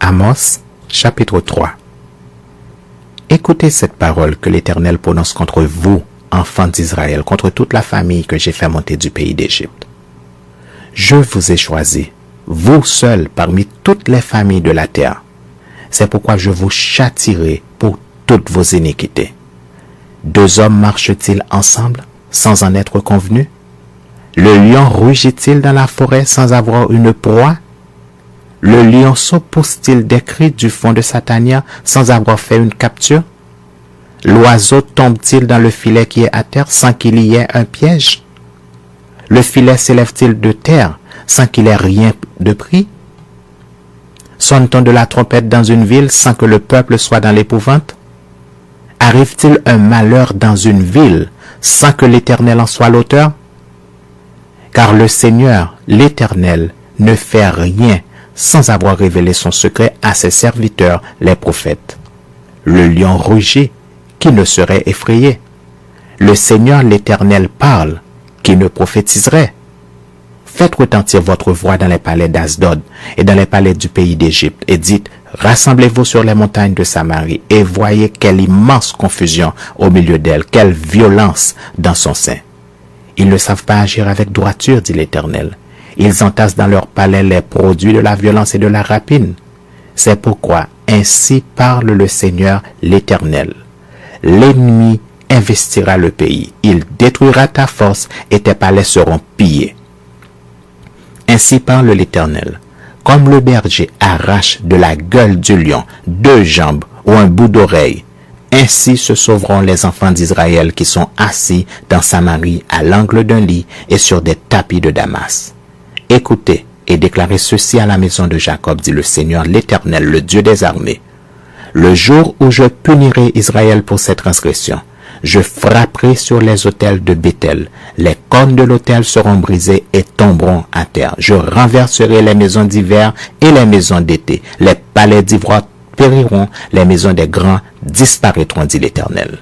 Amos, chapitre 3. Écoutez cette parole que l'Éternel prononce contre vous, enfants d'Israël, contre toute la famille que j'ai fait monter du pays d'Égypte. Je vous ai choisi, vous seuls parmi toutes les familles de la terre. C'est pourquoi je vous châtierai pour toutes vos iniquités. 2 hommes marchent-ils ensemble sans en être convenus? Le lion rugit-il dans la forêt sans avoir une proie? Le lionceau pousse-t-il des cris du fond de sa tanière sans avoir fait une capture? L'oiseau tombe-t-il dans le filet qui est à terre sans qu'il y ait un piège? Le filet s'élève-t-il de terre sans qu'il ait rien de pris? Sonne-t-on de la trompette dans une ville sans que le peuple soit dans l'épouvante? Arrive-t-il un malheur dans une ville sans que l'Éternel en soit l'auteur? Car le Seigneur, l'Éternel, ne fait rien sans avoir révélé son secret à ses serviteurs, les prophètes. Le lion rugit, qui ne serait effrayé? Le Seigneur, l'Éternel, parle, qui ne prophétiserait? Faites retentir votre voix dans les palais d'Asdod et dans les palais du pays d'Égypte, et dites, rassemblez-vous sur les montagnes de Samarie, et voyez quelle immense confusion au milieu d'elle, quelle violence dans son sein. Ils ne savent pas agir avec droiture, dit l'Éternel. Ils entassent dans leurs palais les produits de la violence et de la rapine. C'est pourquoi ainsi parle le Seigneur l'Éternel. L'ennemi investira le pays, il détruira ta force et tes palais seront pillés. Ainsi parle l'Éternel. Comme le berger arrache de la gueule du lion 2 jambes ou un bout d'oreille, ainsi se sauveront les enfants d'Israël qui sont assis dans Samarie à l'angle d'un lit et sur des tapis de Damas. Écoutez et déclarez ceci à la maison de Jacob, dit le Seigneur l'Éternel, le Dieu des armées. Le jour où je punirai Israël pour cette transgression, je frapperai sur les autels de Béthel. Les cornes de l'autel seront brisées et tomberont à terre. Je renverserai les maisons d'hiver et les maisons d'été. Les palais d'ivoire périront, les maisons des grands disparaîtront, dit l'Éternel.